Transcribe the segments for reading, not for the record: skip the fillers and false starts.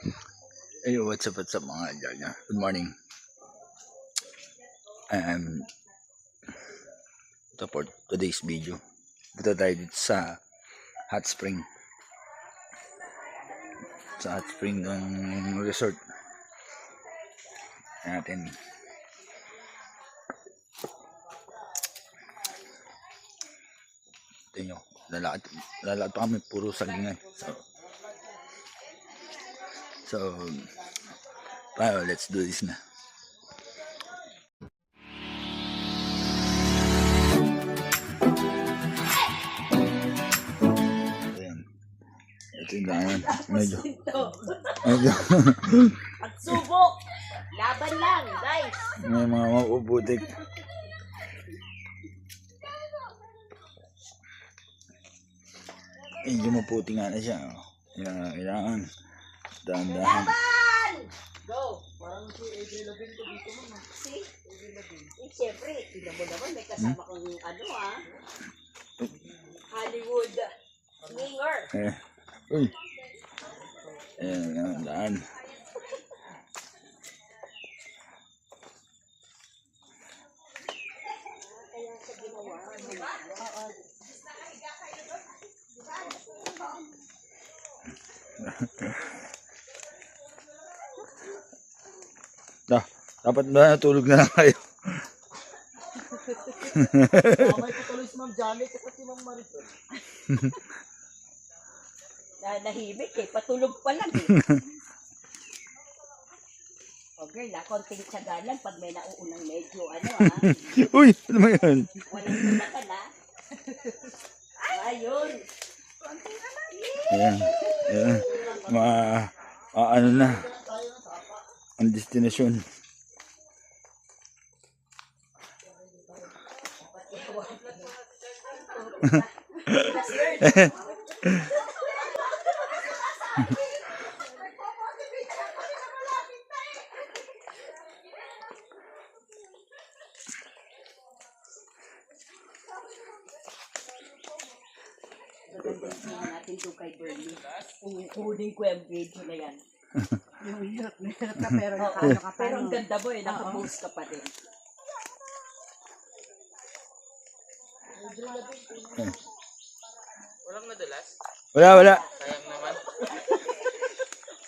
Hey, what's up mga idol? Good morning. Ito for today's video. Dito tayo dito sa hot spring. Sa hot spring ng resort. Natin. Ito nyo. Lalakad pa kami puro salingan. So, let's do this na. Ito yung daan. Medyo. Pagsubok! Laban lang, guys! May mga mapuputik. Medyo maputi nga na siya. Kailangan. Dahan-dahan. Laban! Go! Parang si AJ Labin ko dito mo. Si? AJ Labin. Siyempre, tignan mo naman, may kasama kang Hollywood swinger. Uy. Ayan, daan. Kaya sa ginawa. Dapat ba natulog na lang kayo? May patuloy si Ma'am Janet at si Ma'am Maricel. Nahimik patulog pa lang Okay, konting tsaga lang pag may nauunang medyo Uy, ano ba yan? Walang tulakan Ayun. Ayan. Ano na. Ang destination. Natin ito kay Bernie. Kunin ko yung video na yan. Yung hirap na pero nakano ka pa. Pero ang ganda mo nakapost ka pa din. Walang nadulas? Wala. Sayang naman.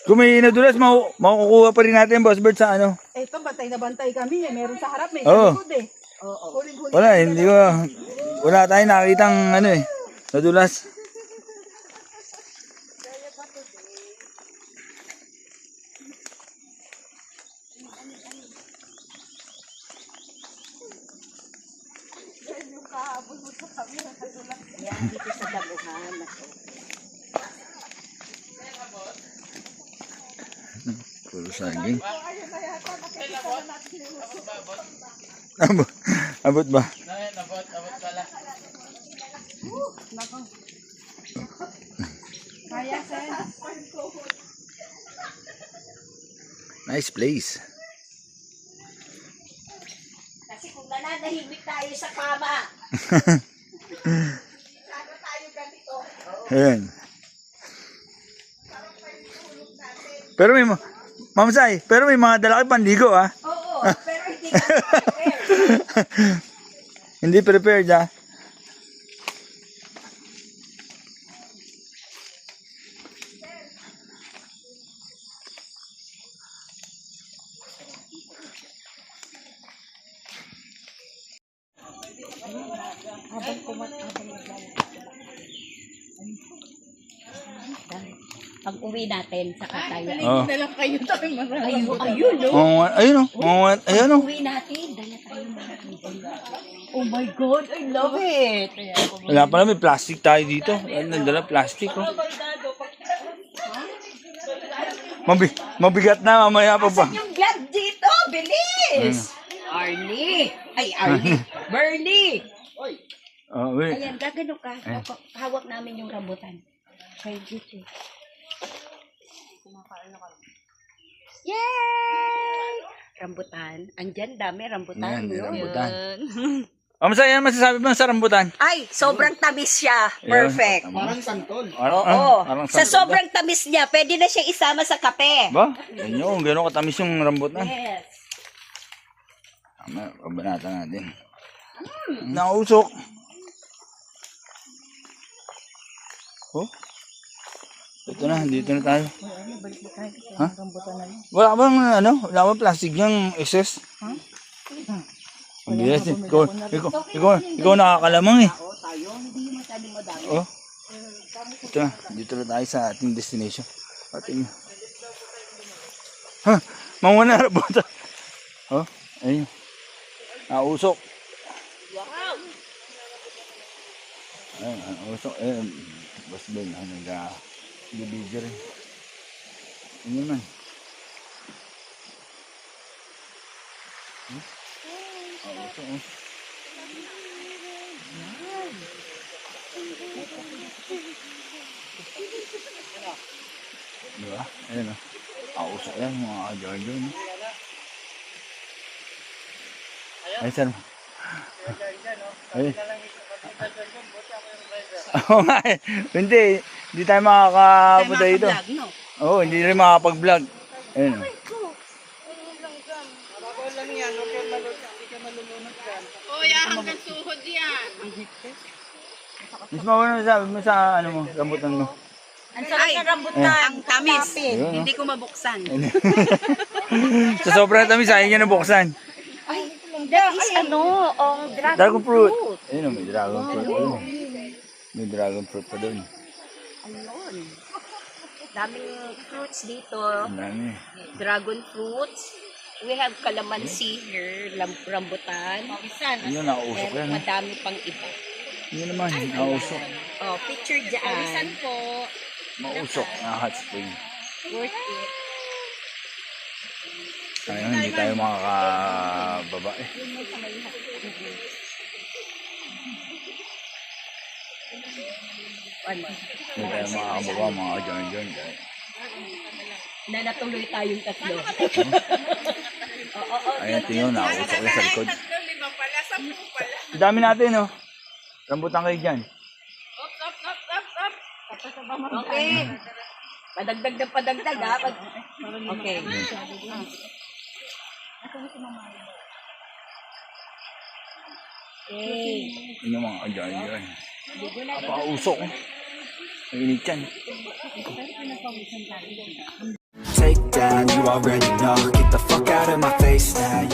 Kung may nadulas, makukuha pa rin natin, Boss Bird, sa ano? Ito, bantay na bantay kami. Meron sa harap, may Oo. likod Oo. Huling-huli. Wala, hindi ko. Wala tayong nakitang nadulas. Yan dito sa daguhan. Puro saging. Abot ba? Abot pala. Kaya, Sen. Nice place. Kasi kung nananahimik tayo sa kama. Sana tayo ganito. Ayan. Pero may Ma'am Sai, pero may mga dala kayo panligo Oo, pero hindi ka prepared. Hindi prepared Pag uwi natin, saka tayo. Oh. Na lang kayo tayo marami. Ayun, no? Ayun Pag uwi natin, dala tayo marami. Oh my God, I love it. Wala pala, may plastic tayo dito. Nandala plastic Mabigat na, mamaya pa ba? Asan yung vlog dito? Bilis! Arnie! Bernie! Wait. Ayan, gagano ka. Hawak namin yung rambutan. Kay dito. Yay! Rambutan. Andyan, dami rambutan. Yan, may rambutan. Masaya masasabi mo sa rambutan? Ay, sobrang tamis siya. Perfect. Parang santol. Oo. Parang Sa santol sobrang tamis niya, pwede na siya isama sa kape. ba? Yan yun, gano'n katamis yung rambutan. Yes. Tama, pagbanata natin. Nausok. Oh. Ito na, dito na tayo. Ha? Wala bang ano? Wala bang plastic yung excess? Hindi natin. Ikaw nakakalamang eh. Oh. Ito na, dito na tayo sa ating destination. Ating. Ha? Mawala na ba ito? Oh, ayun. Nausok. Ayun, nausok. Ayun. Bas Ben, nag-video rin. Ano naman? Nausok, oh. Diba? Ayun, oh. Nausok yan, mga ka-Jordan. Ay, sir. Ay. Oo nga eh. Hindi tayo makakapunta dito. Oo, hindi rin makakapag-vlog. Ayun. Hanggang tuhod yan. Mas mawala sabi mo sa ano mo, rambutan mo. Ang sarap na rambutan. Ang tamis. Ayun, Hindi ko mabuksan. Sa sobrang tamis, ayaw niya nabuksan. That is Dragon fruit. Ayun, may dragon fruit. Ayun. May dragon fruit pa doon. Ayun. Daming fruits dito. Ang dami. Dragon fruits. We have calamansi here, rambutan. Yun, nausok yan. And madami pang iba. Yun naman, nausok. Oh, picture dyan. Mausok na hot spring. Worth it. Ayun, hindi tayo makakababa eh. Ano? Hindi tayo makakababa mga ka-Jordan. Na natuloy tayong tatlo. Ayun, tingnan, nausok yan sa likod. Ang dami natin, oh. Rambutan kayo dyan. Okay. Padagdag na padagdag, ha? Okay. Okay. Yun yung mga ka-Jordan. Napakausok. Mainit yan. Take down, you already know. Get the fuck out of my face now.